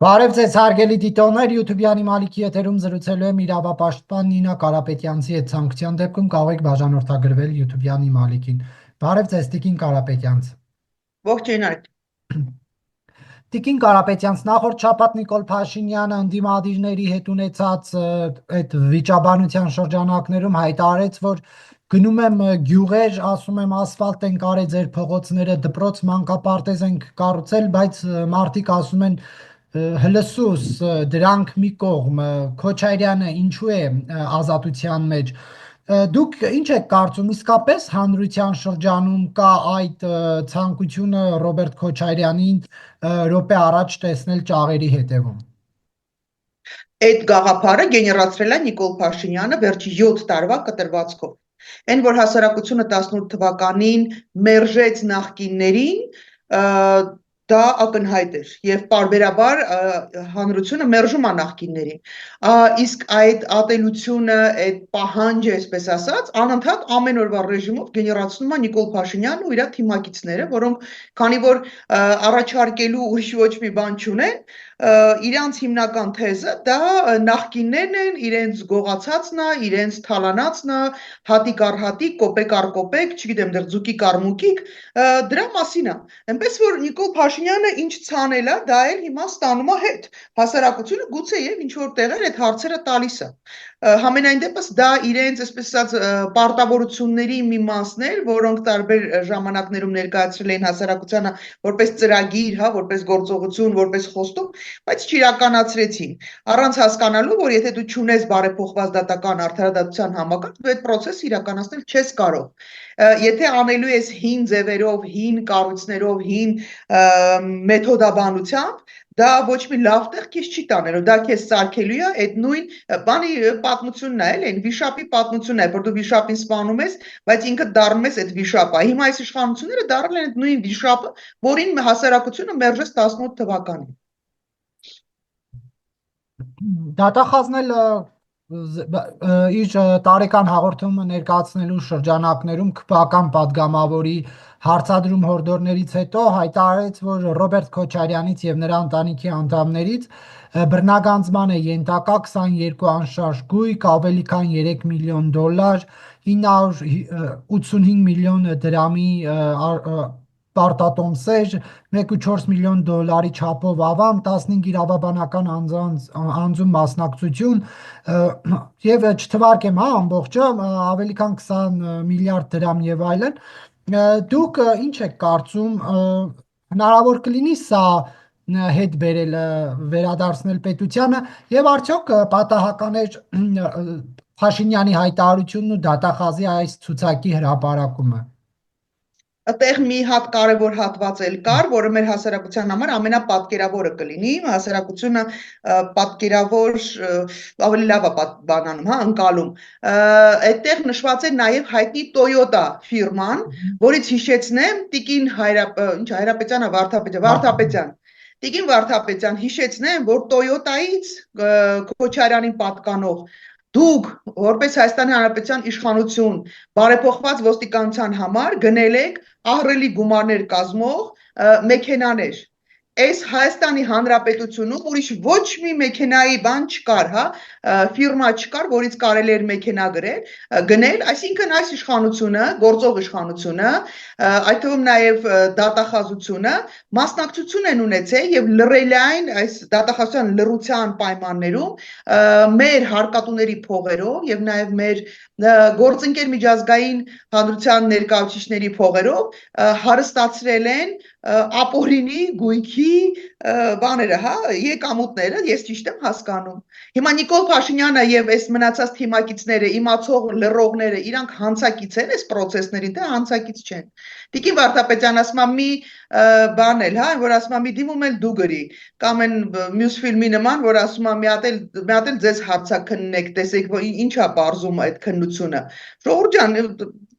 Բարև ձեզ հարգելի դիտողներ, YouTube-յանի Մալիքի եթերում զրուցելու եմ իրավապաշտպան Նինա Կարապետյանցի հետ ցանկության դեպքում կարող եք բաժանորդագրվել YouTube-յանի Մալիքին։ Բարև ձեզ Տիկին Կարապետյանց։ Ողջույն։ Տիկին Կարապետյանց, նախորդ շաբաթ Նիկոլ Փաշինյանը ընդդիմադիրների հետ ունեցած այդ վիճաբանության շրջանակներում հայտարարեց, որ գնում եմ գյուղեր, ասում եմ ասֆալտ են կարել ձեր փողոցները, դպրոց մանկապարտեզ ենք կառուցել, բայց մարդիկ ասում են հլսուս դրանք մի կողմ, Քոչարյանը ինչու է ազատության մեջ։ Դուք ինչ եք կարծում, իսկապես հանրության շրջանում կա այդ ցանկությունը Ռոբերտ Քոչարյանին րոպե առաջ տեսնել ճաղերի հետևում։ Այդ գաղափարը գեներացրել է Նիկոլ Փաշինյանը վերջի 7 տարվա կտրվածքով։ Այն որ հասարակությունը 18 թվականին մերժեց նախկիններին, դա ակնհայտ էր եւ պարբերաբար հանրությունը մերժում է նախկիններին, իսկ այդ ատելությունը, այդ պահանջը, այսպես ասած, անընդհատ ամեն օրվա ռեժիմով գեներացնում է Նիկոլ Փաշինյանն ու իր թիմակիցները, որոնք քանի որ առաջարկելու ուրիշ ոչ մի բան չունեն, իրանց հիմնական թեզը դա նախկիններն են, իրենց գողացածն է, իրենց թալանածն է, հատիկ առ հատիկ, կոպեկ առ կոպեկ, չգիտեմ, դեռ ձուկիկ առ մուկիկ, դրա մասին է։ Այնպես որ Նիկոլ Փաշինյանը ինչ ցանել է, դա էլ հիմա ստանում է հետ։ Հասարակությունը գուցե եւ ինչ որ տեղեր այդ հարցերը տալիս է։ Համենայն դեպս դա իրենց, այսպես ասած, պարտավորությունների մի մասն էր, որոնք տարբեր ժամանակներում ներկայացրել էին հասարակությանը որպես ծրագիր, հա, որպես գործողություն, որպես խոստում, բայց չիրականացրեցին։ Առանց հասկանալու, որ եթե դու չունես բարեփոխված դատական արդարադատության համակարգ, դու այդ process-ը իրականացնել չես կարող։ Եթե անելու ես հին ձևերով, հին կառույցներով, հին մեթոդաբանությամբ, դա ոչ մի լավ տեղ քեզ չի տանելու, դա քեզ սարքելու է այդ նույն բանի պատմությունն է, այն վիշապի պատմությունն է, որ դու վիշապին սպանում ես, բայց ինքը դառնում ես այդ վիշապը։ Հիմա այս իշխանությունները դառել են այդ նույն վիշապը, որին հասարակությունը մերժեց 18 թվականին։ Դատախազնել իր տարեկան հաղորդումը ներկայացնելու շրջանակներում քպական падգամավորի հարցադրում հորդորներից հետո հայտարարեց, որ Ռոբերտ Քոչարյանից եւ նրա ընտանիքի անդամներից բռնագանձման է ենթակա 22 անշարժ գույք, ավելի քան 3 միլիոն դոլար, 985 միլիոն դրամի պարտատոմսեր, 1.4 միլիոն դոլարի չափով ավան, 15 իրավաբանական անձում մասնակցություն եւ չթվարկեմ, հա, ամբողջը ավելի քան 20 միլիարդ դրամ եւ այլն։ Դուք ինչ եք կարծում, հնարավոր կլինի սա հետ բերել վերադարձնել պետությանը եւ արդյոք պատահական էր Փաշինյանի հայտարարությունն ու դատախազի այս ցուցակի հրապարակումը։ Այդտեղ մի հատ կարևոր հատված էլ կար, որը մեր հասարակության համար ամենապատկերավորը կլինի, հասարակությունը պատկերավոր ավելի լավ է բանանում, հա, ընկալում։ Այդտեղ նշված է նաև հայտնի Toyota ֆիրման, որից հիշեցնեմ Տիկին Հայրապետյանը, Վարդապետյան։ Տիկին Վարդապետյան, հիշեցնեմ, որ Toyota-ից Քոչարյանին պատկանող դուք որպես Հայաստանի Հանրապետության իշխանություն բարեփոխված ոստիկանության համար գնել եք ահռելի գումարներ կազմող մեքենաներ։ Այս Հայաստանի Հանրապետությունում ուրիշ ոչ մի մեքենայի բան չկար, հա, ֆիրմա չկար, որից կարելի էր մեքենա գնել, այսինքն այս իշխանությունը, գործող իշխանությունը, այդ թվում նաև դատախազությունը մասնակցություն են ունեցել եւ լրել այն այս դատախազության լրության պայմաններում մեր հարկատուների փողերով եւ նաև մեր գործընկեր միջազգային հանրության ներկայացուցիչների փողերով հարստացրել են ապօրինի գույքի բաները, հա, եկամուտները, ես ճիշտ եմ հասկանում։ Հիմա Նիկոլ Փաշինյանը եւ այս մնացած թիմակիցները, իմացող լրողները, իրանք հանցակից են այս process-ներին, թե հանցակից չեն։ Տիկին Վարդապետյան ասում է մի բան էլ, հա, որ ասում է մի դիմում էլ դու գրի, կամ այն մյուս ֆիլմի նման, որ ասում է մի հատ էլ ձեզ հարցաքննեք, տեսեք, ինչա բարձում այդ քննությունը։ Ժողովուրդ ջան,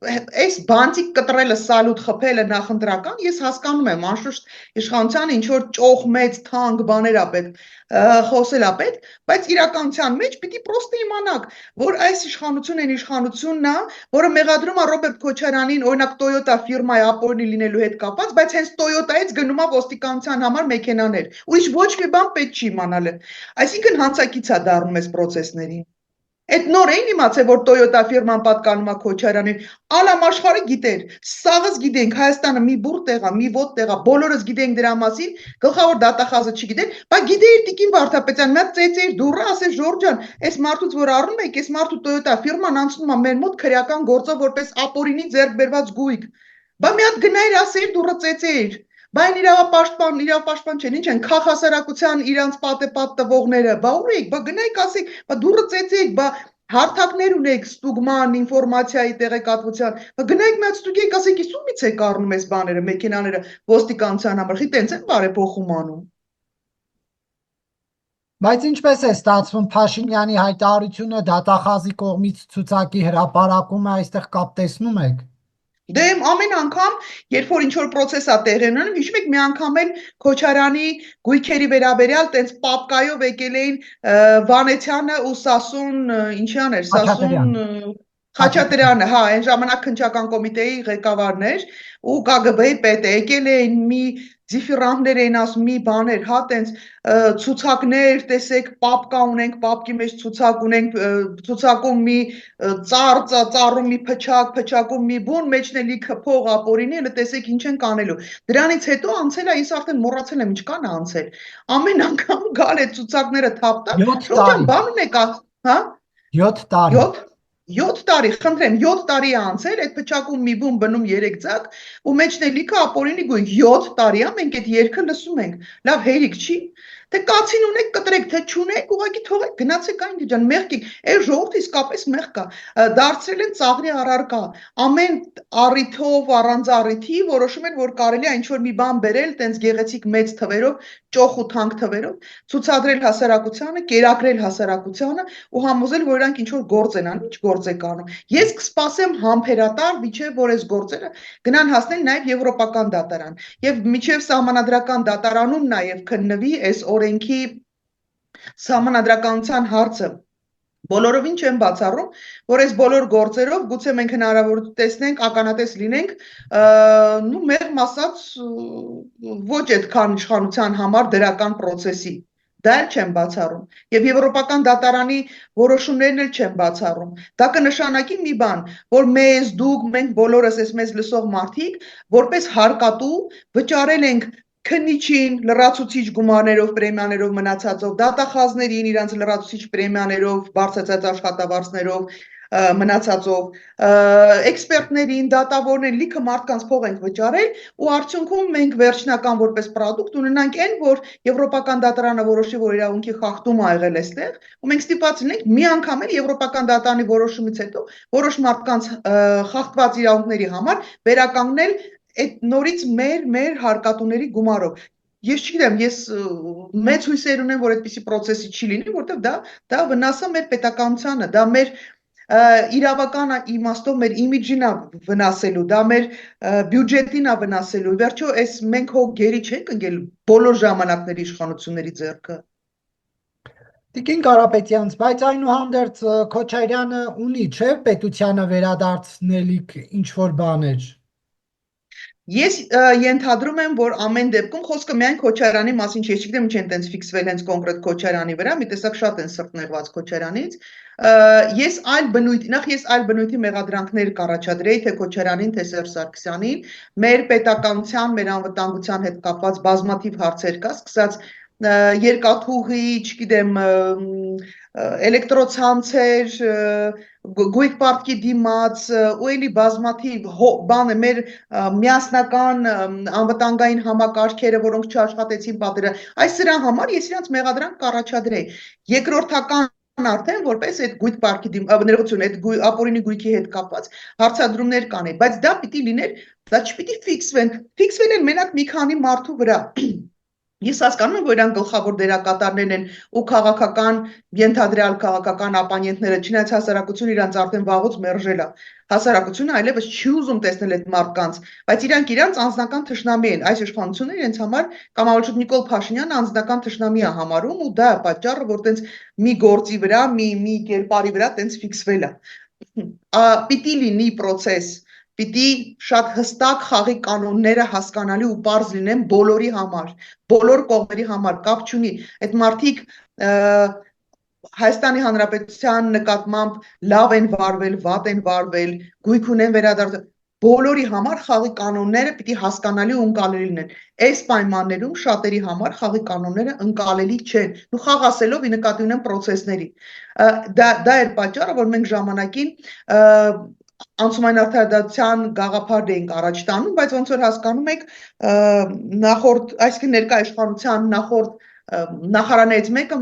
այս բանտիկ կտրելը, սալուտ խփելը նախընտրական, ես հասկանում եմ, անշուշտ իշխանությանը ինչ որ ճոխ մեծ թանկ բաներ է պետք, խոսել է պետք, բայց իրականության մեջ պիտի պրոստը իմանաք, որ այս իշխանությունն է, որը մեղադրում է Ռոբերտ Քոչարյանին, օրինակ Toyota ֆիրմայի ապօրինի լինելու հետ կապված, բայց հենց Toyota-ից գնում է ոստիկանության համար մեքենաներ։ Ուրիշ ոչ մի բան պետք չի իմանալը։ Այսինքն հանցակից է դառնում այս process-ներին։ Այդ նոր էին իմացել, որ Toyota ֆիրման պատկանում է Քոչարյանին, ալամ աշխարհը գիտեր, սաղս գիտենք, Հայաստանը մի բուր տեղ է, մի ոտ տեղ է, բոլորս գիտենք դրա մասին, գլխավոր դատախազը չգիտեն, բայց գիտեիր Տիկին Վարդապետյան, մի հատ ծեծեիր դուռը, ասես Ժորժ ջան, այս մարդուց որ առնում եք, այս մարդու Toyota ֆիրման անցնում է մեր մոտ քրեական գործով որպես ապօրինի ձեռք բերված գույք։ Բա մի հատ գնայր ասեիր դուռը ծեծեիր։ Բայն իրավապաշտպան չեն, ինչ են, քաղ հասարակության իրանց պատեպատ տվողները, բա ուր եք, բա գնայք ասեք, բա դուռը ծեծեիք, բա հարթակներ ունեք ստուգման, ինֆորմացիայի տեղեկատվության, բա գնայք մի հատ ստուգեք, ասեք, իսումից եք առնում այս բաները, մեքենաները ոստիկանության համար, խի տենց են բարեփոխում անում։ Բայց ինչպես է ստացվում Փաշինյանի հայտարարությունը դատախազի կողմից ցուցակի հրապարակումը այստեղ կապ տեսնում եք։ Դե ամեն անգամ, երբ որ ինչ-որ process է տեղի ունենում, հիշում եք մի անգամ էլ Քոչարյանի գույքերի վերաբերյալ տենց պապկայով եկել էին Վանեցյանը ու Սասուն, ինչի՞ան էր, Սասուն Խաչատրյանը, հա, այն ժամանակ քննչական կոմիտեի ղեկավարներ ու ԿԳԲ-ի պետ եկել էին մի դիֆիրանտներ էին ասում մի բաներ, հա, տենց ցուցակներ, տեսեք, պապկա ունենք, պապկի մեջ ցուցակ ունենք, ցուցակում մի ծառում մի փչակում մի բուն, մեջն է լիքը փող ապօրինի, elə տեսեք ինչ են կանելու։ Դրանից հետո անցել է, ես արդեն մոռացել եմ ինչ կան անցել։ Ամեն անգամ գալ է ցուցակները թափ-թափ, շուտով բան ունեք, հա? 7 տարի։ 7 տարի, խնդրեմ, 7 տարի է անցել, այդ փչակում մի բուն բնում 3 ձակ ու մեջն է լիքը ապօրինի գույք 7 տարի է, մենք այդ երգը լսում ենք։ Լավ հերիք չի։ Թե կացին ունեք, կտրեք, թե չունեք, ուղղակի թողեք, գնացեք այն ջան, մեղքի, այս ժողովուրդը իսկապես մեղք կա, դարձրել են ծաղրի առարկա, ամեն առիթով, առանց առիթի որոշում են, որ կարելի է ինչ-որ մի բան բերել, տենց գեղեցիկ մեծ թվերով, ճոխ ու թանկ թվերով, ցուցադրել հասարակությանը, կերակրել հասարակությանը ու համոզել, որ իրանք ինչ-որ գործ են անում, ինչ գործ եք անում։ Ես կսպասեմ համբերատար, միջև որ այս գործերը գնան հասնեն նաև եվրոպական դատարան եւ միջև սահմանադրական դատարանում նաև քննվի այս օրենքի սահմանադրականության հարցը բոլորովին չեմ բացառում, որ այս բոլոր գործերով գուցե մենք հնարավոր տեսնենք, ականատես լինենք, մեղմ ասած ոչ այդքան իշխանության համար դրական process-ի։ Դա էլ չեմ բացառում։ Եվ եվրոպական դատարանի որոշումներն էլ չեմ բացառում։ Դա կնշանակի մի բան, որ մեզ, դուք, մենք բոլորս այս մեզ լսող մարդիկ, որպես հարկատու վճարել ենք քննիչին լրացուցիչ գումարներով, պրեմիաներով մնացածով, դատախազներին իրանց լրացուցիչ պրեմիաներով, բարձրացած աշխատավարձներով մնացածով, էքսպերտներին, դատավորներին լիքը մարդկանց փող ենք վճարել ու արդյունքում մենք վերջնական որպես պրոդուկտ ունենանք այն, որ եվրոպական դատարանը որոշի, որ իրավունքի խախտում ա եղել այստեղ, ու մենք ստիպված լինենք մի անգամ էլ եվրոպական դատարանի որոշումից հետո որոշ մարդկանց խախտված իրավունքների համար վերականգնել այդ նորից մեր հարկատուների գումարով։ Ես չգիտեմ, ես մեծ հույսեր ունեմ, որ այդպիսի process-ի չի լինի, որտեղ դա վնաս է մեր պետականությանը, դա մեր իրավական իմաստով մեր իմիջին է վնասելու, դա մեր բյուջետին է վնասելու։ Վերջո այս մենք հո գերի չենք ընկել բոլոր ժամանակների իշխանությունների ձեռքը։ Տիկին Կարապետյան, բայց այնուհանդերձ Քոչարյանը ունի, չէ՞, պետությանը վերադարձնելիք ինչ-որ բաներ։ Ես ենթադրում եմ, որ ամեն դեպքում խոսքը միայն Քոչարյանի մասին չի, ես չգիտեմ ինչ են տենց ֆիքսվել հենց կոնկրետ Քոչարյանի վրա, մի տեսակ շատ են սրտներված Քոչարյանից։ Ես այլ բնույթի մեղադրանքներ կառաջադրեի թե Քոչարյանին, թե Սերժ Սարգսյանին, մեր պետականության, մեր անվտանգության հետ կապված բազմաթիվ հարցեր կա, սկսած երկաթուղի, չգիտեմ, էլեկտրոցանցեր, գույք պարտքի դիմաց ու էլի բազմաթիվ բանը մեր միասնական անվտանգային համակարգերը, որոնք չաշխատեցին պատերը, այս սրա համար ես իրանց մեղադրանք կառաջադրեի։ Երկրորդական արդեն որպես այդ գույք պարտքի ներողություն, այդ ապօրինի գույքի հետ կապված հարցադրումներ կանեի, բայց դա պիտի լիներ, դա չպիտի ֆիքսվել են մենակ մի քանի մարդու վրա։ Ես հասկանում եմ, որ իրանք գլխավոր դերակատարներն են ու քաղաքական, ենթադրյալ քաղաքական ապանյենտները, չնայած հասարակությունը իրանց արդեն վաղուց մերժել է։ Հասարակությունը այլևս չի ուզում տեսնել այդ մարդկանց, բայց իրանք իրանց անձնական թշնամի են։ Այս իշխանությունը իրենց համար կամավորշուտ Նիկոլ Փաշինյանը անձնական թշնամի է համարում ու դա է պատճառը, որ տենց մի գործի վրա, մի կերպարի վրա տենց ֆիքսվել է։ Պիտի լինի process, պիտի շատ հստակ խաղի կանոնները հասկանալի ու պարզ լինեն բոլորի համար, բոլոր կողմերի համար, կապ չունի, այդ մարդիկ Հայաստանի Հանրապետության նկատմամբ լավ են վարվել, վատ են վարվել, գույք ունեն վերադարձել, բոլորի համար խաղի կանոնները պիտի հասկանալի ու ընկալելի լինեն։ Այս պայմաններում շատերի համար խաղի կանոնները ընկալելի չեն։ Ու խաղ ասելով ի նկատի ունեմ պրոցեսների։ Դա էր պատճառը, որ մենք ժամանակին անցումային արդարադատության գաղափար էինք առաջ տանում, բայց ոնց որ հասկանում եք, նախորդ, այսինքն ներկա իշխանության նախորդ նախարարներից մեկը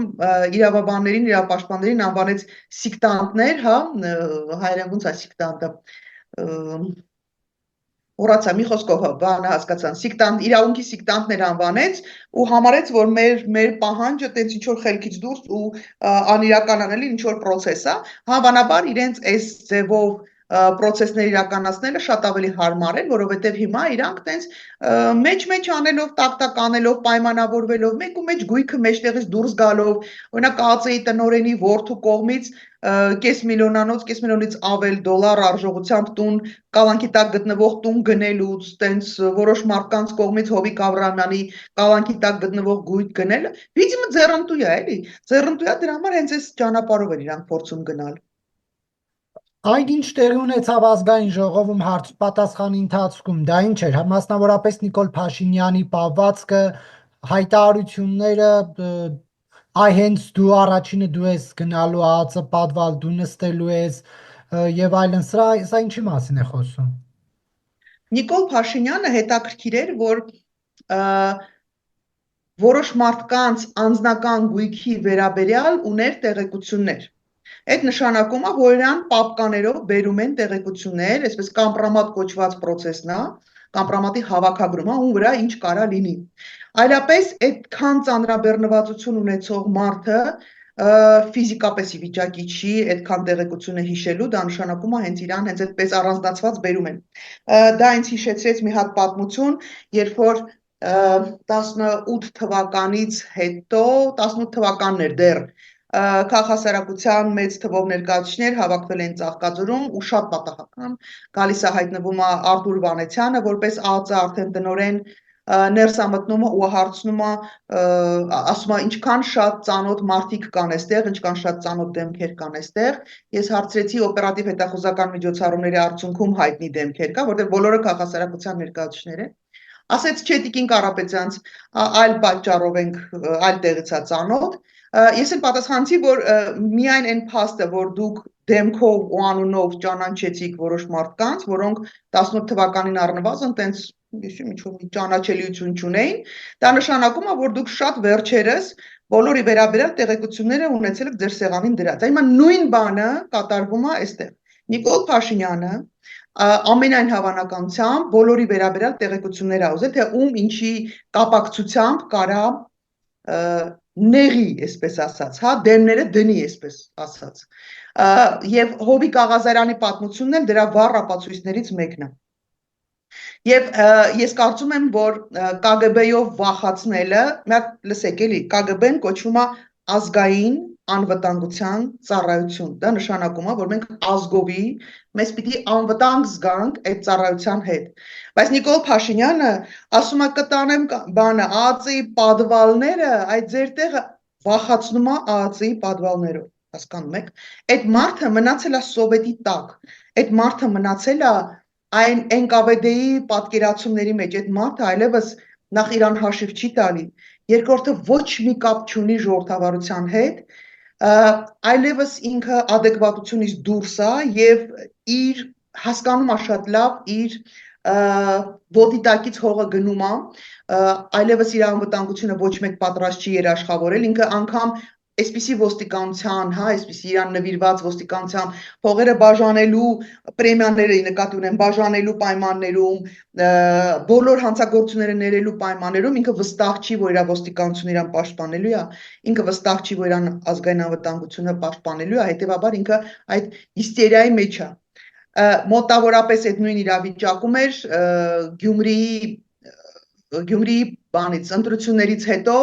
իրավաբաններին, իրավապաշտպաններին անվանեց սիկտանտներ, հա, հայերեն ոնց է սիկտանտը, Ուրացա մի խոսքով բանը հասկացան, սիկտանտ, իրավունքի սիկտանտներ անվանեց ու համարեց, որ մեր պահանջը տենց ինչ որ խելքից դուրս ու անիրականանելի ինչ որ պրոցես է, հավանաբար իրենց այս ձևով պրոցեսներ իրականացնելը շատ ավելի հարմար է, որովհետև հիմա իրանք տենց մեջ անելով, տակ անելով, պայմանավորվելով, մեկ ու մեջ գույքը մեջտեղից դուրս գալով, օրինակ ԱԱԾ-ի տնօրենի որդու կողմից կես միլիոնանոց, կես միլիոնից ավել դոլար արժողությամբ տուն, կալանքի տակ գտնվող տուն գնելուց, տենց որոշ մարդկանց կողմից Հովիկ Աբրահամյանի կալանքի տակ գտնվող գույք գնելը, վիճիմը ձեռնտու է, էլի, ձեռնտու է, դրա համար հենց այս ճանապարհով են իրանք փորձում գնալ։ Այն ինչ տեղի ունեցավ ազգային ժողովում հարց-պատասխանի ընթացքում, դա ինչ էր, մասնավորապես Նիկոլ Փաշինյանի պահվածքը, հայտարարությունները, այ հենց դու առաջինը դու ես գնալու ԱԱԾ պատվալ, դու նստելու ես եւ այլն, սա ինչի մասին է խոսում։ Նիկոլ Փաշինյանը հետաքրքիր էր, որ որոշ մարդկանց անձնական գույքի վերաբերյալ ուներ տեղեկություններ։ Այդ նշանակում է, որ իրան պապկաներով բերում են տեղեկություններ, այսպես կամպրամատ կոչված պրոցեսն է, կամպրամատի հավաքագրումը, ում վրա ինչ կարա լինի։ Այլապես այդքան ծանրաբեռնվածություն ունեցող մարդը ֆիզիկապես ի վիճակի չի այդքան տեղեկությունը հիշելու, դա նշանակում է հենց իրան հենց այդպես առանձնացված բերում են։ Դա ինձ հիշեցրեց մի հատ պատմություն, երբ որ 18 թվականից հետո, 18 թվականն էր դեռ քաղաքասարակության մեծ թվով ներկայացուցիչներ հավաքվել են Ծաղկաձորում ու շատ պատահական գալիս է հայտնվում է Արթուր Վանեցյանը որպես ԱԱԾ արդեն տնօրեն ներս է մտնում ու հարցնում է ասում է ինչքան շատ ծանոթ մարդիկ կան այստեղ, ինչքան շատ ծանոթ դեմքեր կան այստեղ։ Ես հարցրեցի օպերատիվ հետախուզական միջոցառումների արդյունքում հայտնի դեմքեր կա, որտեղ բոլորը քաղաքասարակության ներկայացուցիչներ են։ Ասեց չէ Տիկին Կարապետյանց, այլ պատճառով ենք այլ տեղից է ծանոթ։ Ես էլ պատասխանեցի, որ միայն այն փաստը, որ դուք դեմքով ու անունով ճանաչեցիք որոշ մարդկանց, որոնք 18 թվականին առնվազն տենց ինչ-որ ճանաչելիություն չունեին, դա նշանակում է, որ դուք շատ վերջերս բոլորի վերաբերյալ տեղեկությունները ունեցել եք ձեր սեղանին դրած։ Հիմա նույն բանը կատարվում է այստեղ։ Նիկոլ Փաշինյանը ամենայն հավանականությամբ բոլորի վերաբերյալ տեղեկություններ ա ուզել, թե ում ինչի կապակցությամբ կարա նեղի, այսպես ասած, հա, դեմները դնի, այսպես ասած։ Եվ Հովիկ Աղազարյանի պատմությունն էլ դրա վառ ապացույցներից մեկն է։ Եվ ես կարծում եմ, որ KGB-ով վախացնելը, լսեք էլի, KGB-ն կոչվում է ազգային անվտանգության ծառայություն։ Դա նշանակում է, որ մենք ազգովի մեզ պիտի անվտանգ զգանք այդ ծառայության հետ։ Բայց Նիկոլ Փաշինյանը ասում է կտանեմ բանը ԱԱԾ-ի պատվալները, այդ ձեր տեղը վախացնում է ԱԱԾ-ի պատվալներով, հասկանում եք։ Այդ մարդը մնացել է Սովետի տակ։ Այդ մարդը մնացել է այն NKVD-ի պատկերացումների մեջ, այդ մարդը այլևս նախ իրան հաշիվ չի տալի, երկրորդը ոչ մի կապ չունի ժողովրդավարության հետ, այլևս ինքը adekvatությունից դուրս է եւ իր հասկանում է շատ լավ իր ոդիտակից հողը գնում է, այլևս իր անվտանգությունը ոչ մեկ պատրաստ չի երաշխավորել, ինքը անգամ այսպիսի ոստիկանության, հա, այսպիսի իրան նվիրված ոստիկանության փողերը բաժանելու պրեմիաները նկատի ունեն, բաժանելու պայմաններում, բոլոր հանցագործությունները ներելու պայմաններում ինքը վստահ չի, որ իր ոստիկանությունը իրան պաշտպանելու է, ինքը վստահ չի, որ իրան ազգային անվտանգությունը պաշտպանելու է, հետեւաբար ինքը այդ հիստերիայի մեջ է։ Մոտավորապես այդ նույն իրավիճակում էր Գյումրիի բանից ընտրություններից հետո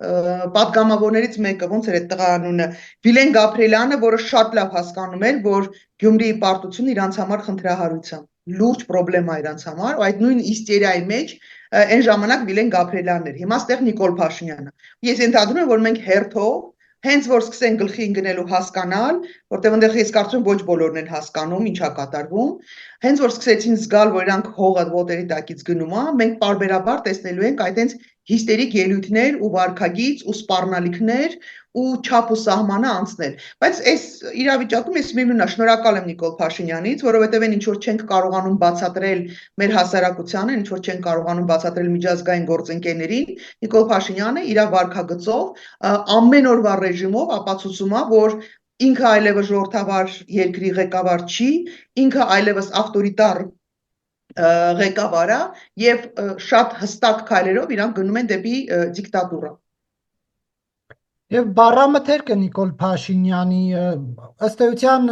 պատգամավորներից մեկը, ոնց էր այդ տղա անունը, Վիլեն Գաբրիելյանը, որը շատ լավ հասկանում էր, որ Գյումրիի պարտությունը իրանց համար խնդրահարույց է։ լուրջ պրոբլեմա իրանց համար, ու այդ նույն իստերիայի մեջ այն ժամանակ Վիլեն Գաբրիելյանն էր, հիմա ստեղ Նիկոլ Փաշինյանը։ Ես ենթադրում եմ, որ մենք հերթով հենց որ սկսեն գլխի ընկնելու հասկանալ, որտեղ այնտեղ ես կարծում եմ ոչ բոլորն են հասկանում ինչա կատարվում, հենց որ սկսեցին զգալ, որ իրանք հողը ոտերի տակից գնում է, մենք պարբերաբար տեսնելու ենք այդենց հիստերիկ ելույթներ ու վարքագիծ ու սպառնալիքներ ու չափ ու սահմանը անցնել։ Բայց այս իրավիճակում ես միևնույնն է, շնորհակալ եմ Նիկոլ Փաշինյանից, որովհետև այն ինչ որ չենք կարողանում բացատրել մեր հասարակությանը, ինչ որ չենք կարողանում բացատրել միջազգային գործընկերներին, Նիկոլ Փաշինյանը իր վարքագծով ամեն օրվա ռեժիմով ապացուցում է, որ ինքը այլևս ժողովրդավար երկրի ղեկավար չի, ինքը այլևս ավտորիտար ղեկավար է եւ շատ հստակ քայլերով իրանք գնում են դեպի դիկտատուրա։ Եվ բառամթերքը Նիկոլ Փաշինյանի ըստ էության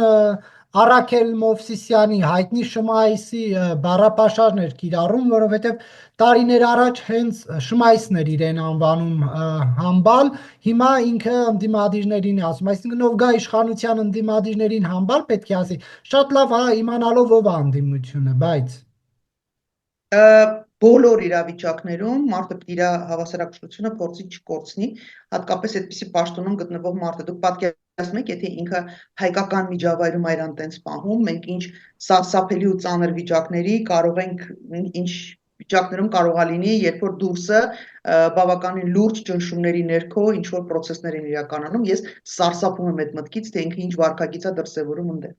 Արաքել Մովսիսյանի հայտնի Շմայիսի բառապաշարն էր կիրառում, որովհետև տարիներ առաջ հենց Շմայիսն էր իրեն անվանում համբալ, հիմա ինքը ընդդիմադիրներին է ասում, այսինքն ով գա իշխանության ընդդիմադիրներին համբալ պետք է ասի, շատ լավ հա իմանալով ով է ընդդիմությունը, բայց բոլոր իրավիճակներում մարդը պետք է իր հավասարակշռությունը փորձի չկորցնի, հատկապես այդպիսի պաշտոնում գտնվող մարդը։ Դուք պատկերացնում եք, եթե ինքը հայկական միջավայրում այրան տենց պահում, մենք ինչ սարսափելի ու ծանր վիճակների կարող ենք ինչ վիճակներում կարող է լինի, երբ որ դուրսը բավականին լուրջ ճնշումների ներքո ինչ որ process-ներ են իրականանում, ես սարսափում եմ այդ մտքից, թե ինքը ինչ վարքագիծ է դրսևորում ընդդեմ։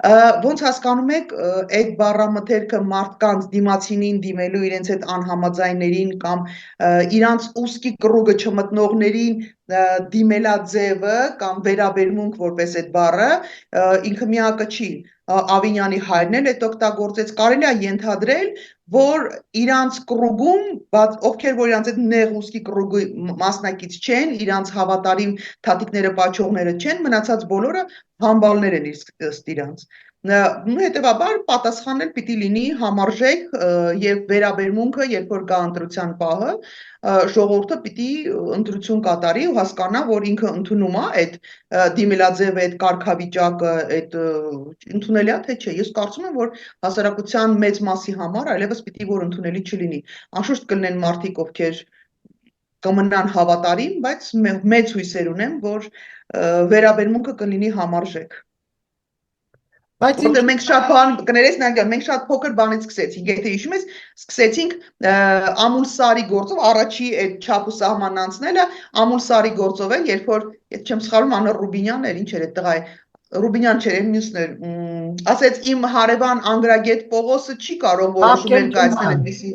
Ոնց հասկանում եք, այդ բառամթերքը մարդկանց դիմացինին դիմելու իրենց այդ անհամաձայներին կամ իրանց ուսքի կռուգը չմտնողներին դիմելա ձևը կամ վերաբերմունք որպես այդ բառը ինքը միակը չի։ Ավինյանի հայրն էլ այդ օգտագործեց, կարելի է ենթադրել, որ իրանց կռուգում, ովքեր որ իրանց այդ նեղ ուսքի կռուգի մասնակից չեն, իրանց հավատարիմ թաթիկները պաչողները չեն, մնացած բոլորը համբալներ են ըստ իրանց։ Հետևաբար պատասխանել պիտի լինի համարժեք եւ վերաբերմունքը, երբ որ գա ընտրության պահը, ժողովուրդը պիտի ընտրություն կատարի ու հասկանա, որ ինքը ընդունում է այդ դիմելաձևը, այդ կարգավիճակը, այդ ընդունելի է թե չէ։ Ես կարծում եմ, որ հասարակության մեծ մասի համար այլևս պիտի որ ընդունելի չլինի։ Անշուշտ կլինեն մարդիկ, ովքեր կմնան հավատարիմ, բայց մեծ հույսեր ունեմ, որ վերաբերմունքը կլինի համարժեք։ Բայց Որտեղ մենք շատ բան կներես նայել, մենք շատ փոքր բանից սկսեցինք, եթե հիշում ես, սկսեցինք Ամուլսարի գործով, առաջի այդ չափ ու սահմանն անցնելը Ամուլսարի գործով է, երբ որ, եթե չեմ սխալվում, Անոր Ռուբինյանն էր, ինչ էր այդ տղայի, Ռուբինյան չէր, մյուսն էր, ասեց իմ հարևան Անգրագետ Պողոսը չի կարող որոշումներ կայացնել այդպիսի,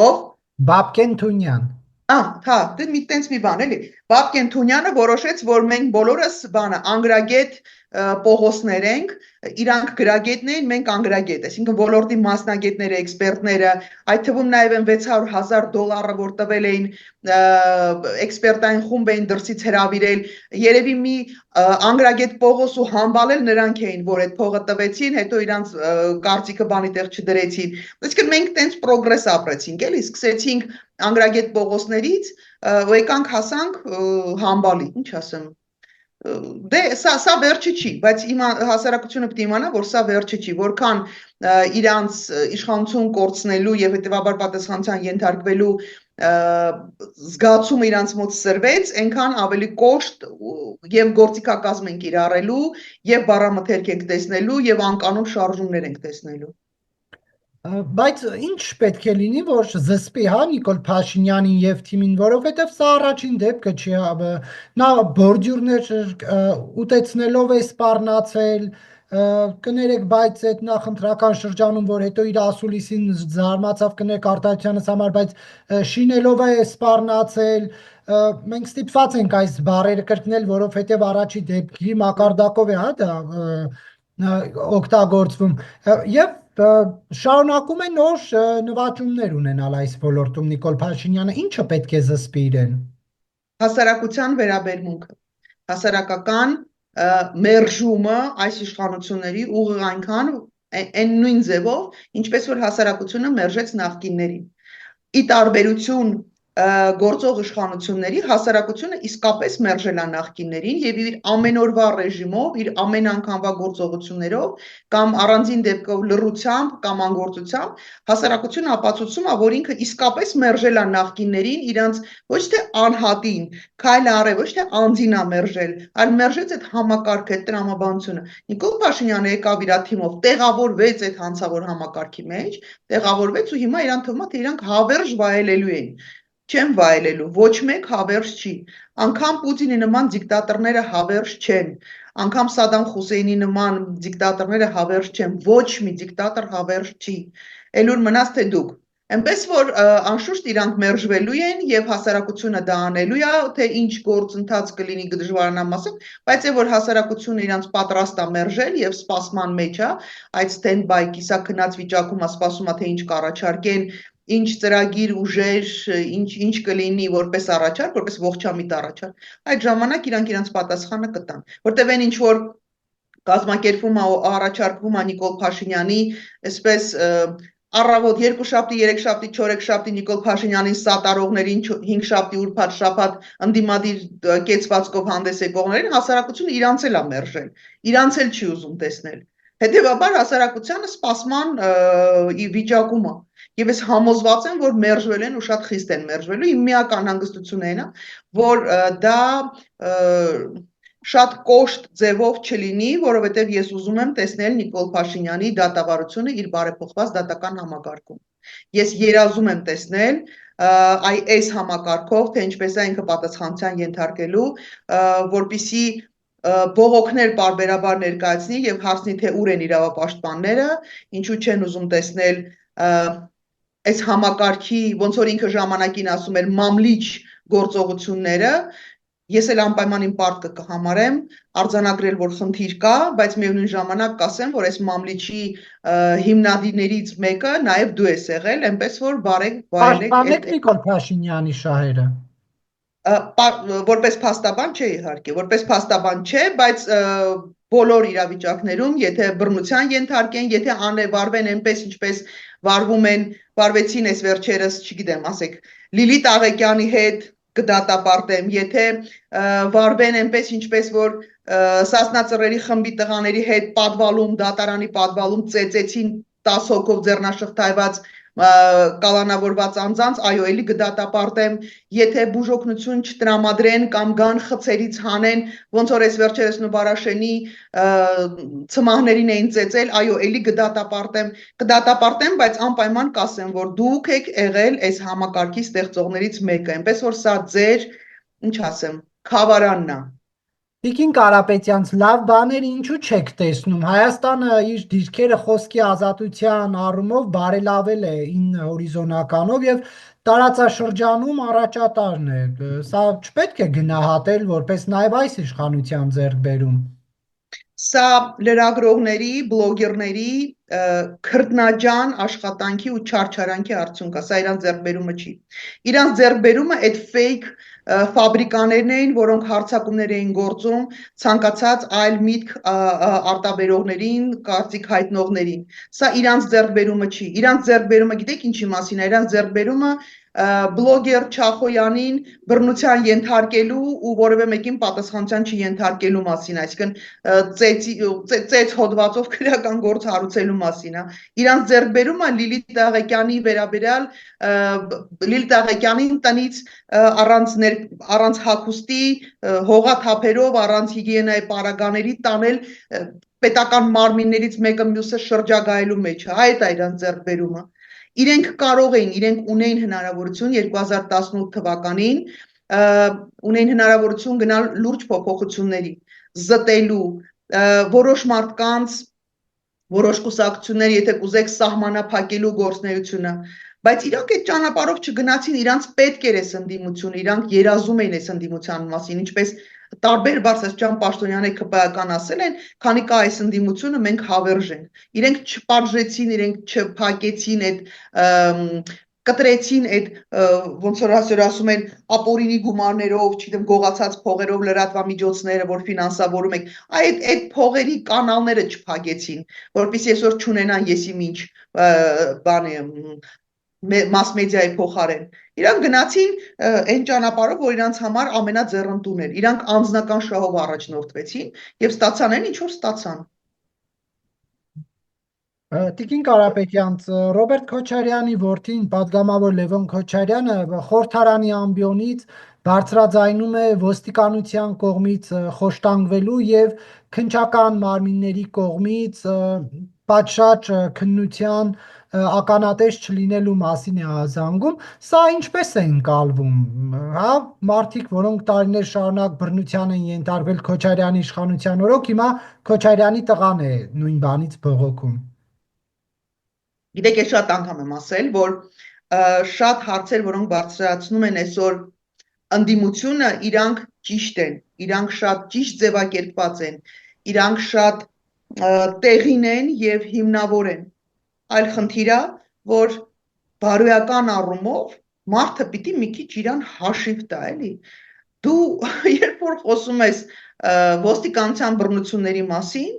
ով? Բաբկեն Թունյան։ Հա, դե մի տենց մի բան էլի։ Բաբկեն Թունյանը որոշեց, որ մենք բոլորս բանը Անգրագետ Պողոսներ ենք, իրանք գրագետն էին, մենք անգրագետ, այսինքն ոլորտի մասնագետները, էքսպերտները, այդ թվում նաև են $600,000 որ տվել էին էքսպերտային խումբ էին դրսից հրավիրել, երևի մի անգրագետ Պողոս ու համբալել նրանք էին, որ այդ փողը տվեցին, հետո իրանց կարծիքը բանի տեղ չդրեցին։ Այսինքն մենք տենց պրոգրես ապրեցինք, էլի, սկսեցինք անգրագետ Պողոսներից, ու եկանք հասանք համբալի, ինչ ասեմ։ Դե սա վերջը չի, բայց հասարակությունը պետք է իմանա, որ սա վերջը չի, որքան իրանց իշխանություն կորցնելու եւ հետեւաբար պատասխանատվության ենթարկվելու զգացումը իրանց մոտ սրվեց, այնքան ավելի կոշտ եւ գործիքակազմ են կիրառելու եւ բառամթերք ենք տեսնելու եւ անկանոն շարժումներ ենք տեսնելու։ Բայց ինչ պետք է լինի, որ զսպի հա Նիկոլ Փաշինյանին եւ թիմին, որովհետեւ սա առաջին դեպքը չի, նա բորդյուրներ ուտեցնելով է սպառնացել, կներեք, բայց այդ նախընտրական շրջանում, որ հետո իր ասուլիսին զարմացավ կներեք արտահայտությանս համար, բայց շինելով է սպառնացել, մենք ստիպված ենք այս բառերը կրկնել, որովհետեւ առաջի դեպքի մակարդակով է հա դա օգտագործվում եւ շարունակում է նոր նվաճումներ ունենալ այս ոլորտում Նիկոլ Փաշինյանը, ինչը պետք է զսպի իրեն։ Հասարակության վերաբերմունքը, հասարակական մերժումը այս իշխանությունների ուղիղ այնքան այն նույն ձևով, ինչպես որ հասարակությունը մերժեց նախկիններին։ Ի տարբերություն գործող իշխանությունների հասարակությունը իսկապես մերժել է նախկիններին եւ իր ամենօրվա ռեժիմով, իր ամեն անգամվա գործողություններով կամ առանձին դեպքով լռությամբ կամ անգործությամբ հասարակությունը ապացուցում է, որ ինքը իսկապես մերժել է նախկիններին, իրանց ոչ թե անհատին, քայլ արել, ոչ թե անձին է մերժել, այլ մերժեց այդ համակարգը, այդ տրամաբանությունը։ Նիկոլ Փաշինյանը եկավ իր թիմով, տեղավորվեց այդ հանցավոր համակարգի մեջ, տեղավորվեց ու հիմա իրան թվում է, թե իրանք հավերժ վայելելու են։ Չեն վայելելու, ոչ մեկ հավերժ չի։ Անգամ Պուտինի նման դիկտատորները հավերժ չեն։ Անգամ Սադամ Խուսեյնի նման դիկտատորները հավերժ չեն։ Ոչ մի դիկտատոր հավերժ չի։ Էլուր մնաց թե դուք։ Այնպես որ անշուշտ իրանք մերժվելու են եւ հասարակությունը դա անելու է, թե ինչ գործընթաց կլինի դժվարանամասը, բայց է որ հասարակությունը իրանք պատրաստ է մերժել եւ սպասման մեջ է, այդ stand-by կիսաքնած վիճակում է սպասում է թե ինչ կառաջարկեն, ինչ ծրագիր ուժեր, ինչ կլինի որպես առաջարկ, որպես ողջամիտ առաջարկ, այդ ժամանակ իրանք իրենց պատասխանը կտան, որտեղ այն ինչ որ կազմակերպվում է առաջարկվում է Նիկոլ Փաշինյանի, այսպես առավոտ երկուշաբթի, երեքշաբթի, չորեքշաբթի Նիկոլ Փաշինյանին սատարողներին, հինգշաբթի, ուրբաթ, շաբաթ ընդդիմադիր կեցվածքով հանդես եկողներին հասարակությունը իրանց էլ է մերժել, իրանց էլ չի ուզում տեսնել։ Հետևաբար հասարակությանը սպասման վիճակում է։ Եվ ես համոզված եմ, որ մերժվել են ու շատ խիստ են մերժվելու, իմ միական հանգստությունը այն է, որ դա շատ կոշտ ձևով չլինի, որովհետև ես ուզում եմ տեսնել Նիկոլ Փաշինյանի դատավարությունը իր բարեփոխված դատական համակարգում։ Ես երազում եմ տեսնել այս համակարգով, թե ինչպես է ինքը պատասխանատվության ենթարկելու, որպիսի բողոքներ պարբերաբար ներկայացնի եւ հարցնի, թե ուր են իրավապաշտպանները, ինչու չեն ուզում տեսնել այս համակարգի, ոնց որ ինքը ժամանակին ասում էր, մամլիչ գործողությունները, ես էլ անպայման իմ պարտքը կհամարեմ արձանագրել, որ խնդիր կա, բայց միևնույն ժամանակ կասեմ, որ այս մամլիչի հիմնադիրներից մեկը նաև դու ես եղել, այնպես որ Պաշտպանեք Նիկոլ Փաշինյանի շահերը։ Որպես փաստաբան չէ իհարկե, որպես փաստաբան չէ, բայց բոլոր իրավիճակներում, եթե բռնության ենթարկեն, եթե վարվեն այնպես, ինչպես վարվեցին այս վերջերս, չգիտեմ, ասեք, Լիլիթ Աղեկյանի հետ կդատապարտեմ, եթե վարվեն այնպես, ինչպես որ Սասնա Ծռերի խմբի տղաների հետ պատվալում, դատարանի պատվալում ծեծեցին 10 հոգով ձեռնաշղթայված կալանավորված անձանց, այո, էլի կդատապարտեմ, եթե բուժօգնություն չտրամադրեն կամ գան խցերից հանեն, ոնց որ այս վերջերս Նուբարաշենի ծմահներին էին ծեծել, այո, էլի կդատապարտեմ, բայց անպայման կասեմ, որ դուք եք եղել այս համակարգի ստեղծողներից մեկը, այնպես որ սա ձեր, ինչ ասեմ, խավարանն է։ Տիկին Կարապետյանց լավ բաներ ինչու չեք տեսնում, Հայաստանը իր դիրքերը խոսքի ազատության առումով բարելավել է 9 հորիզոնականով և տարածաշրջանում առաջատարն է, սա չպետք է գնահատել որպես նաև այս իշխանության ձեռքբերում։ Սա լրագրողների, բլոգերների քրտնաջան աշխատանքի ու չարչարանքի արդյունք է, սա իրանց ձեռքբերումը չի։ Իրանց ձեռքբերումը այդ fake ֆաբրիկաներն էին, որոնք հարձակումներ էին գործում ցանկացած այլ միտք արտաբերողներին, կարծիք հայտնողներին։ Սա իրանց ձեռքբերումը չի։ Իրանց ձեռքբերումը գիտեք ինչի մասին է, իրանց ձեռքբերումը բլոգեր Չախոյանին բռնության ենթարկելու ու որևէ մեկին պատասխանատվության չենթարկելու մասին, այսինքն ծեծ հոդվածով քրեական գործ հարուցելու մասին է։ Իրանց ձեռքբերումը Լիլիթ Աղեկյանի վերաբերյալ Լիլիթ Աղեկյանին տնից առանց հագուստի, հողաթափերով, առանց հիգիենայի պարագաների տանել պետական մարմիններից մեկը մյուսը շրջագայելու մեջ է, այդ է իրանց ձեռքբերումը։ Իրենք կարող էին, իրենք ունեին հնարավորություն 2018 թվականին ունեին հնարավորություն գնալ լուրջ փոփոխությունների, զտելու, որոշ մարդկանց, որոշ կուսակցություններ, եթե կուզեք սահմանափակելու գործունեությունը, բայց իրանք այդ ճանապարհով չգնացին, իրանք պետք էր այս ընդդիմությունը, իրանք երազում էին այս ընդդիմության մասին, ինչպես տարբեր Բարսեղջան Պաշտոնյանը ԿՊԱ-ական ասել են, քանի կա այս ընդդիմությունը մենք հավերժ ենք։ Իրենք չպարժեցին, իրենք չփակեցին այդ կտրեցին այդ ոնց որ ասում են ապօրինի գումարներով, չգիտեմ, գողացած փողերով լրատվամիջոցները, որ ֆինանսավորում եք, այդ փողերի կանալները չփակեցին, որովհետեւ այսօր չունենան եսիմինչ բանի mass մեդիայի փոխարեն։ Իրանք գնացին այն ճանապարհով, որ իրանք համար ամենաձեռնտուն էր։ Իրանք անձնական շահով առաջնորդվեցին եւ ստացան այն, ինչ որ ստացան։ Տիկին Կարապետյան, Ռոբերտ Քոչարյանի որդին, պատգամավոր Լևոն Քոչարյանը խորհրդարանի ամբիոնից բարձրաձայնում է ոստիկանության կողմից խոշտանգվելու եւ քննչական մարմինների կողմից պատշաճ քննության ականատես չլինելու մասին է ազանգում։ Սա ինչպես է ընկալվում, հա, մարդիկ, որոնք տարիներ շարունակ բռնության են ենթարկվել Քոչարյանի իշխանության օրոք, հիմա Քոչարյանի տղան է նույն բանից բողոքում։ Գիտեք, ես շատ անգամ եմ ասել, որ շատ հարցեր, որոնք բարձրացնում են այսօր ընդդիմությունը, իրանք ճիշտ են, իրանք շատ ճիշտ ձևակերպված են, իրանք շատ տեղին են եւ հիմնավոր են։ Այլ խնդիրը, որ բարոյական առումով մարդը պիտի մի քիչ իրան հաշիվ տա, էլի։ Դու երբ որ խոսում ես ոստիկանության բռնությունների մասին,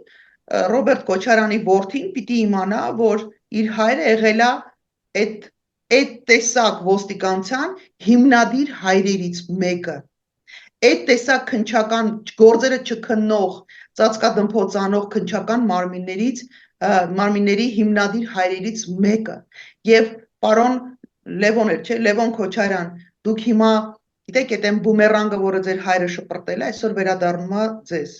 Ռոբերտ Քոչարյանի որդին պիտի իմանա, որ իր հայրը եղել է այդ տեսակ ոստիկանության հիմնադիր հայրերից մեկը։ Այդ տեսակ քննչական գործերը չքննող, ծածկադմփոցանող քննչական մարմինների հիմնադիր հայրերից մեկը։ Եվ պարոն Լևոն էր, չէ, Լևոն Քոչարյան, դուք հիմա գիտեք, այդ բումերանգը, որը ձեր հայրը շպրտել է, այսօր վերադառնում է ձեզ։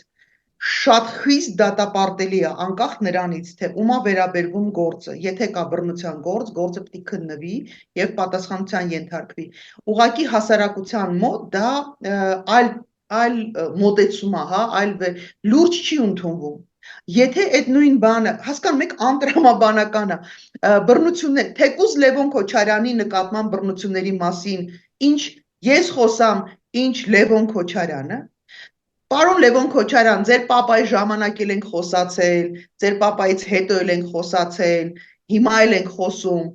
Շատ խիստ դատապարտելի է, անկախ նրանից, թե ումա վերաբերվում գործը, եթե կա բռնության գործ, գործը պիտի քննվի եւ պատասխանության ենթարկվի։ Ուղղակի հասարակության մոտ դա այլ մոտեցում է, հա, այլ լուրջ չի ընդունվում։ Եթե այդ նույն բանը, հասկանում եք, անտրամաբանական է, բռնություններ, թեկուզ Լևոն Քոչարյանի նկատմամբ բռնությունների մասին, ինչ ես խոսամ, ինչ Լևոն Քոչարյանը, պարոն Լևոն Քոչարյան, ձեր պապայի ժամանակ էլ ենք խոսացել, ձեր պապայից հետո էլ ենք խոսացել, հիմա էլ ենք խոսում,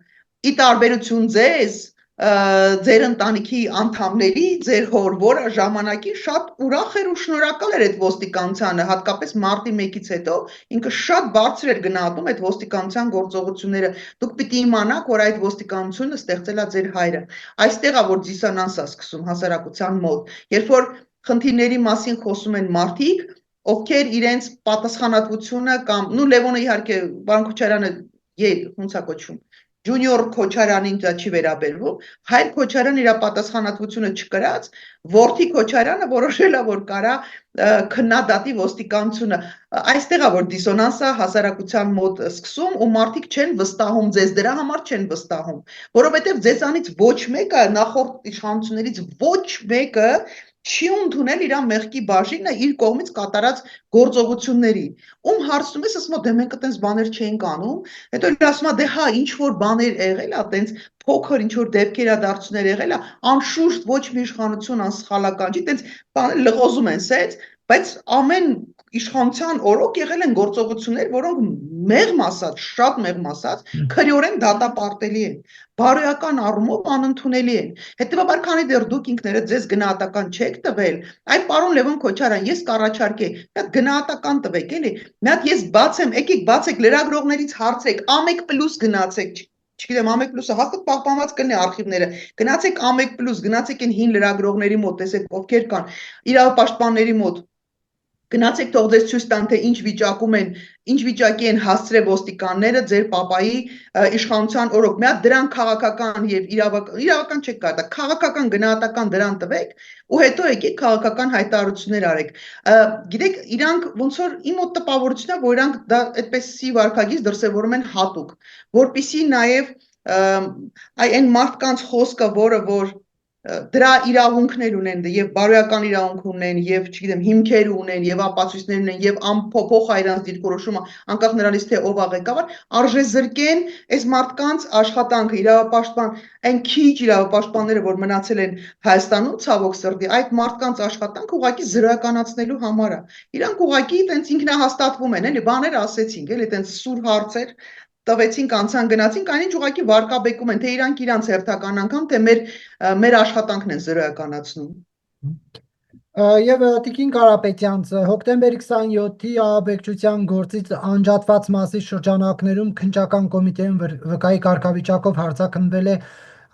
ի տարբերություն ձեզ, ձեր ընտանիքի անդամների, ձեր հոր, որը ժամանակին շատ ուրախ էր ու շնորհակալ էր այդ ոստիկանությանը, հատկապես մարտի 1-ից հետո ինքը շատ բարձր էր գնահատում այդ ոստիկանության գործողությունները։ Դուք պիտի իմանաք, որ այդ ոստիկանությունը ստեղծել է ձեր հայրը։ Այստեղ է որ դիսոնանս է սկսում հասարակության մոտ։ Երբ որ խնդիրների մասին խոսում են մարդիկ, ովքեր իրենց պատասխանատվությունը կամ Լևոնը իհարկե պարոն Քոչարյանը ոնց է կոչվում Ջունիոր Քոչարյանին դա չի վերաբերվում, հայր Քոչարյանը իր պատասխանատվությունը չկրած, որդի Քոչարյանը որոշել է, որ կարա քննադատի ոստիկանությունը։ Այստեղ է որ դիսոնանսը հասարակության մոտ սկսում ու մարդիկ չեն վստահում ձեզ, դրա համար չեն վստահում, որովհետև ձեզանից ոչ մեկը նախորդ իշխանություններից ոչ մեկը չի ընդունել իր մեղքի բաժինը իր կողմից կատարած գործողությունների։ Ում հարցնում ես, ասում դե մենք այտենց բաներ չենք անում, հետո իր ասում դե հա ինչ որ բաներ եղել է, այտենց փոքր ինչ որ դեպքերադարձություններ եղել է, անշուշտ ոչ մի իշխանություն անսխալական չի, այտենց բաներ լղոզում են սեց, բայց ամեն իշխանության օրոք եղել են գործողություններ, որոնք մեղմ ասած, շատ մեղմ ասած, քրեորեն դատապարտելի են, բարոյական առումով անընդունելի են։ Հետևաբար, քանի դեռ դուք ինքներդ ձեզ գնահատական չեք տվել, այ պարոն Լևոն Քոչարյան, ես կառաջարկեի, մի հատ գնահատական տվեք, էլի։ Մի հատ ես բացեմ, եկեք բացեք լրագրողներից հարցրեք, A1+ գնացեք, չգիտեմ, A1+-ը հակը պահպանված կլինի արխիվները։ Գնացեք A1+, գնացեք այն հին լրագրողների մոտ, տեսեք ովքեր կան, իրավապաշտպանների մոտ։ Գնացեք թող ձեզ ցույց տան, թե ինչ վիճակում են, ինչ վիճակի են հասցրել ոստիկանները ձեր պապայի իշխանության օրոք։ Մի հատ դրան քաղաքական եւ իրավական չեք կարա, քաղաքական գնահատական դրան տվեք ու հետո եկեք քաղաքական հայտարարություններ արեք։ Գիտեք, իրանք ոնց որ իմ մոտ տպավորությունն է, որ իրանք դա այդպեսի վարքագիծ դրսևորում են հատուկ, որպիսի նաեւ այն մարդկանց խոսքը, որ դրա իրավունքներ ունեն եւ բարոյական իրավունք ունեն եւ չգիտեմ հիմքեր ունեն եւ ապացույցներ ունեն եւ ամփոփող այրանց դիրքորոշումը անկախ նրանից թե ով է ղեկավար արժե զրկեն այս մարդկանց աշխատանքը իրավապաշտպան այն քիչ իրավապաշտպանները որ մնացել են Հայաստանում ցավոք սրտի այդ մարդկանց աշխատանքը ուղղակի զրոյականացնելու համար է իրանք ուղղակի այտենց ինքնահաստատվում են էլի բաներ ասեցինք էլի այտենց սուր հարցեր տվեցինք անցան գնացինք այնինչ ուղղակի վարկաբեկում են թե իրանք իրանց հերթական անգամ թե մեր աշխատանքն են զրոյականացնում Եվ Տիկին Կարապետյանց հոկտեմբերի 27-ի ահաբեկչության գործից անջատված մասի շրջանակներում քննչական կոմիտեում վկայի կարգավիճակով հարցաքննվել է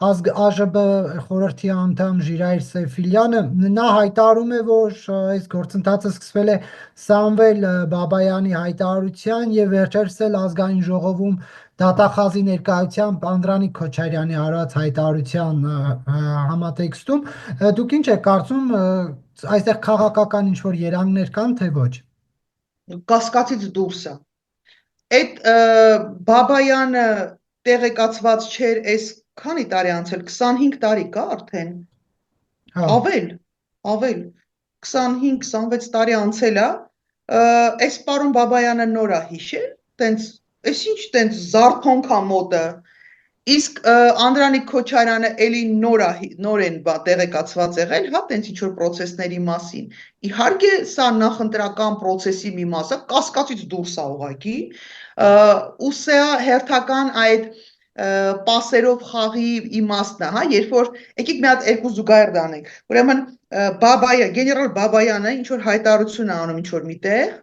ԱԺԲ խորհրդի անդամ Ժիրայր Սեֆիլյանը։ Նա հայտարարում է, որ այս գործընթացը սկսվել է Սամվել Բաբայանի հայտարարության եւ վերջերս էլ ազգային ժողովում դատախազի ներկայությամբ Անդրանիկ Քոչարյանի արած հայտարարության համատեքստում դուք ինչ եք կարծում, այստեղ քաղաքական ինչ-որ երանգներ կան, թե ոչ։ Կասկածից դուրս է։ Այդ Բաբայանը տեղեկացված չէր, այս քանի տարի անցել, 25 տարի կա արդեն, ավել 25-26 տարի անցել է, այս պարոն Բաբայանը նոր է հիշել, տենց, այս ինչ տենց զարթոնք է մոտը, իսկ Անդրանիկ Քոչարյանը էլի նոր են տեղեկացված եղել, հա, տենց ինչ-որ պրոցեսների մասին, իհարկե սա նախընտրական պրոցեսի մի մասը, կասկածից դուրս է ուղղակի, ու սա հերթական այդ պասերով խաղի իմաստն է, հա, երբ որ եկեք մի հատ երկու զուգահեռ դանենք, ուրեմն գեներալ Բաբայանը ինչ որ հայտարարություն է անում ինչ որ միտեղ,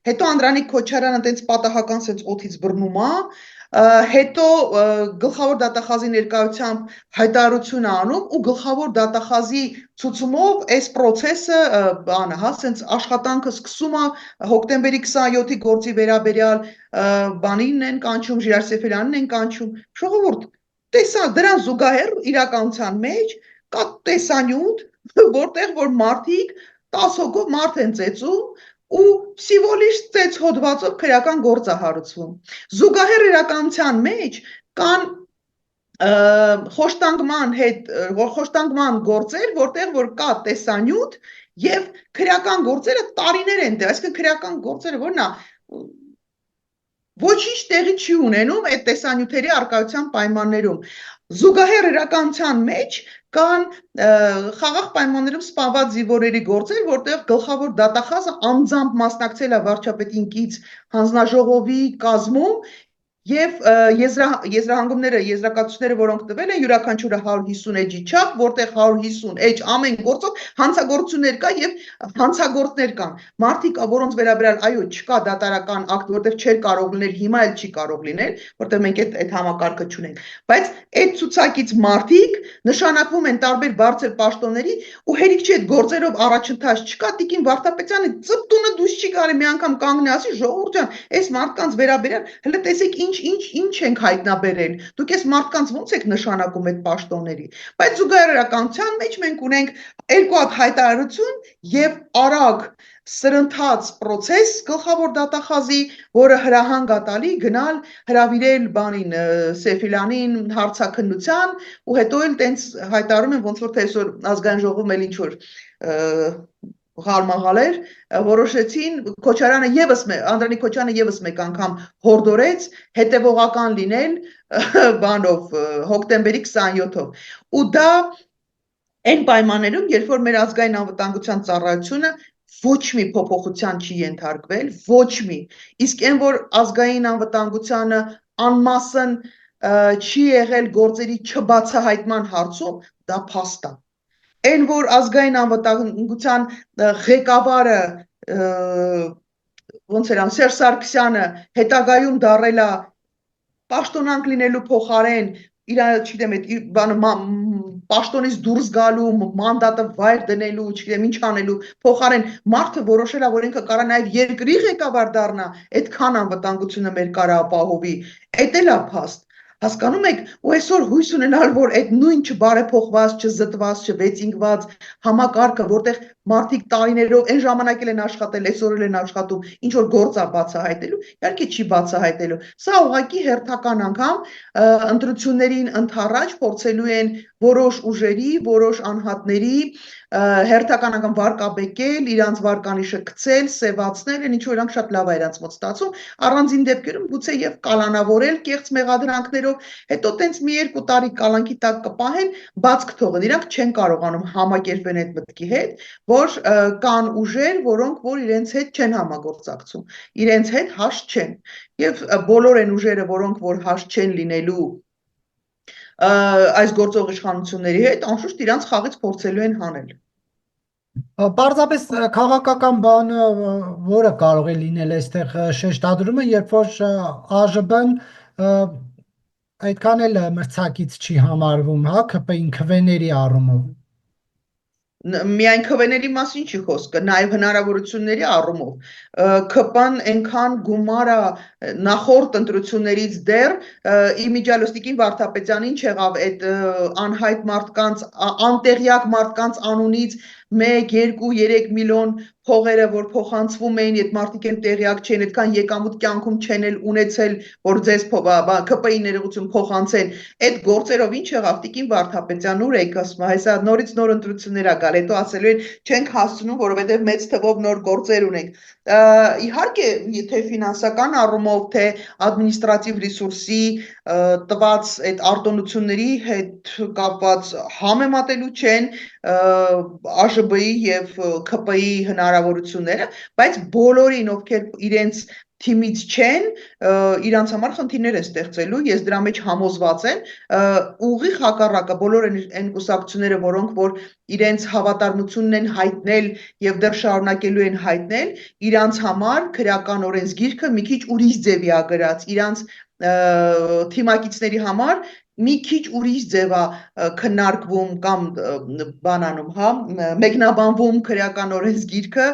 հետո Անդրանիկ Քոչարյանը տենց պատահական սենց օդից բռնում է, հետո գլխավոր դատախազի ներկայությամբ հայտարարություն է անում ու գլխավոր դատախազի ցուցումով այս process-ը բանը, հա, սենց աշխատանքը սկսում է հոկտեմբերի 27-ի գործի վերաբերյալ բանին են կանչում, Ժիրայր Սեֆիլյանին են կանչում, ժողովուրդ, տեսա դրան զուգահեռ իրականության մեջ կա տեսանյութ, որտեղ որ մարդիկ 10 հոգով մարդ են ծեծում ու սիվոլիշ ծեծ հոդվածով քրեական գործ է հարուցվում։ Զուգահեռ իրականության մեջ կան խոշտանգման գործեր, որտեղ որ կա տեսանյութ եւ քրեական գործերը տարիներ են դե, այսինքն քրեական գործերը որն է ոչինչ տեղի չի ունենում այդ տեսանյութերի արկայության պայմաններում։ Զուգահեռ իրականության մեջ կան խաղաղ պայմաններում սպանված զինվորերի գործեր, որտեղ գլխավոր դատախազը անձամբ մասնակցել է վարչապետին կից հանձնաժողովի կազմում եւ եզրահանգումները, եզրակացությունները, որոնք տվել են յուրաքանչյուրը 150 էջի չափ, որտեղ 150 էջ ամեն գործով հանցագործություններ կա եւ հանցագործներ կան։ Մարդիկ, որոնց վերաբերյալ այո, չկա դատարական ակտ, որտեղ չէր կարող լինել, հիմա էլ չի կարող լինել, որտեղ մենք այդ համակարգը չունենք։ Բայց այդ ցուցակից մարդիկ նշանակվում են տարբեր բարձր պաշտոնների ու հերիք չի այդ գործերով առաջընթաց չկա, Տիկին Վարդապետյանը ծպտունը դուրս չի գալի մի անգամ կանգնի ասի, ժողովուրդ ջան, այս մարդկանց վերաբերյալ հələ տեսեք ինչ ենք հայտնաբերել։ Դուք այս մարդկանց ո՞նց եք նշանակում այդ պաշտոնների։ Բայց զուգահեռականության մեջ մենք ունենք երկու հատ հայտարարություն եւ արագ սրընթաց process գլխավոր դատախազի, որը հրահանգ է տալի գնալ հրավիրել բանին Սեֆիլյանին հարցաքննության ու հետո էլ տենց հայտարարում են ոնց որ թե այսօր ազգային ժողովում էլ ինչ որ Ղարմաղալեր որոշեցին Անդրանիկ Քոչարյանը եւս մեկ անգամ հորդորեց հետևողական լինել բանով հոկտեմբերի 27-ով ու դա այն պայմաններում երբ որ մեր ազգային անվտանգության ծառայությունը ոչ մի փոփոխության չի ենթարկվել ոչ մի իսկ այն որ ազգային անվտանգությանը անմասն չի եղել գործերի չբացահայտման հարցում դա փաստ է Այն որ ազգային անվտանգության ղեկավարը ոնց էր Սերժ Սարգսյանը հետագայում դառել է պաշտոնանկ լինելու փոխարեն իր չգիտեմ այդ բանը պաշտոնից դուրս գալու մանդատը վայր դնելու չգիտեմ ինչ անելու փոխարեն մարդը որոշել է որ ինքը կարա նաև երկրի ղեկավար դառնա այդքան անվտանգությունը մեր կարա ապահովի այդ էլ է փաստ Հասկանում եք, ու այսօր հույս ունենալ, որ այդ նույն չբարեփոխված, չզտված, չվեցինգված համակարգը, որտեղ մարդիկ տարիներով այն ժամանակ են աշխատել, այսօր են աշխատում, ինչ որ գործ է բացահայտելու, իհարկե չի բացահայտելու։ Սա ուղղակի հերթական անգամ ընտրություններին ընդառաջ փորձելու են որոշ ուժերի, որոշ անհատների հերթական անգամ վարկաբեկել, իրանց վարկանիշը գցել, սևացնել, այն ինչ որ իրանք շատ լավ է իրանց մոտ ստացում, առանձին դեպքերում գուցե եւ կալանավորել կեղծ մեղադրանքներով, հետո տենց մի երկու տարի կալանքի տակ կպահեն, բաց կթողեն, իրանք չեն կարողանում համակերպեն այդ մտքի հետ, որ կան ուժեր, որոնք որ իրենց հետ չեն համագործակցում, իրենց հետ հաշտ չեն, եւ բոլոր այն ուժերը, որոնք որ հաշտ չեն լինելու այս գործող իշխանությունների հետ անշուշտ իրանց խաղից փորձելու են հանել Պարզապես քաղաքական բանը, որը կարող է լինել այստեղ շեշտադրումը, երբ որ ԱԺԲ-ն այդքան էլ մրցակից չի համարվում, հա, ՔՊ-ին քվեների առումով։ Միայն քվեների մասին չի խոսքը, նաև հնարավորությունների առումով ԿՊ-ն այնքան գումար է նախորդ ընտրություններից դեռ իմիջիալոստիկին Վարդապետյանին չեղավ այդ անհայտ մարդկանց, անտեղյակ մարդկանց անունից 1, 2, 3 միլիոն փողերը, որ փոխանցվում էին, այդ մարդիկ են տեղյակ չեն, այդքան եկամուտ կյանքում չեն էլ ունեցել, որ ձեզ ԿՊ-ի ներողություն փոխանցեն։ Այդ գործերով ինչ եղավ Տիկին Վարդապետյան ուր եք ասում, հեսա նորից նոր ընտրություններ ա գալ, հետո ասելու են չենք հասցնում, որովհետև մեծ թվով նոր գործեր ունենք։ Իհարկե, թե ֆինանսական առումով, թե ադմինիստրատիվ ռեսուրսի տված այդ արտոնությունների հետ կապված համեմատելու չեն ԱԺԲ-ի եւ ՔՊ-ի հնարավորությունները, բայց բոլորին, ովքեր իրենց թիմից չեն, իրանց համար խնդիրներ են ստեղծելու, ես դրա մեջ համոզված եմ, ուղիղ հակառակը բոլոր այն կուսակցությունները, որոնք որ իրենց հավատարմությունն են հայտնել եւ դեռ շարունակելու են հայտնել, իրանց համար քրեական օրենսգիրքը մի քիչ ուրիշ ձևի ա գրած, իրանց թիմակիցների համար մի քիչ ուրիշ ձև է քննարկվում կամ բանանում, հա, մեկնաբանվում քրեական օրենսգիրքը,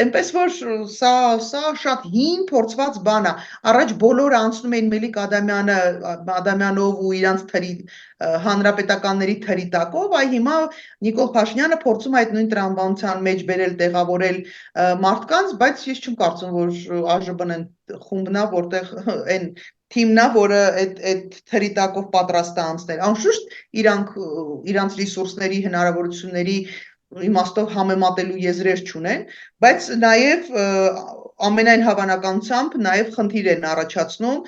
այնպես որ սա շատ հին փորձված բան է։ Առաջ բոլորը անցնում էին Մելիք Ադամյանով ու իրանց թրի հանրապետականների թրի տակով, այ հիմա Նիկոլ Փաշինյանը փորձում է այդ նույն տրամաբանության մեջ բերել, տեղավորել մարդկանց, բայց ես չեմ կարծում, որ ԱԺԲ-ն այն խումբն է, որտեղ այն թիմն է, որը այդ թրի տակով պատրաստ է անցնել։ Անշուշտ իրանց ռեսուրսների, հնարավորությունների իմաստով համեմատելու եզրեր չունեն, բայց նաև ամենայն հավանականությամբ նաև խնդիր են առաջացնում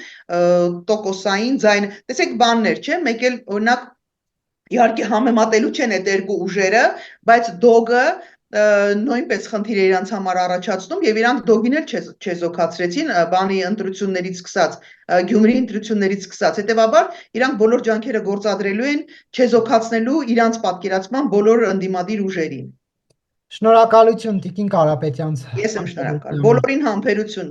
տոկոսային ձայն։ Տեսեք բաններ, չէ՞, մեկ էլ օրինակ իհարկե համեմատելու չեն այդ երկու ուժերը, բայց դոգը նույնպես խնդիր է իրանց համար առաջացնում եւ իրանք դոգին էլ չեզոքացրեցին բանի ընտրություններից սկսած, Գյումրի ընտրություններից սկսած։ Հետեւաբար իրանք բոլոր ջանքերը գործադրելու են չեզոքացնելու իրանց պատկերացման բոլոր ընդդիմադիր ուժերին։ Շնորհակալություն Տիկին Կարապետյան։ Ես եմ շնորհակալ։ Բոլորին համբերություն։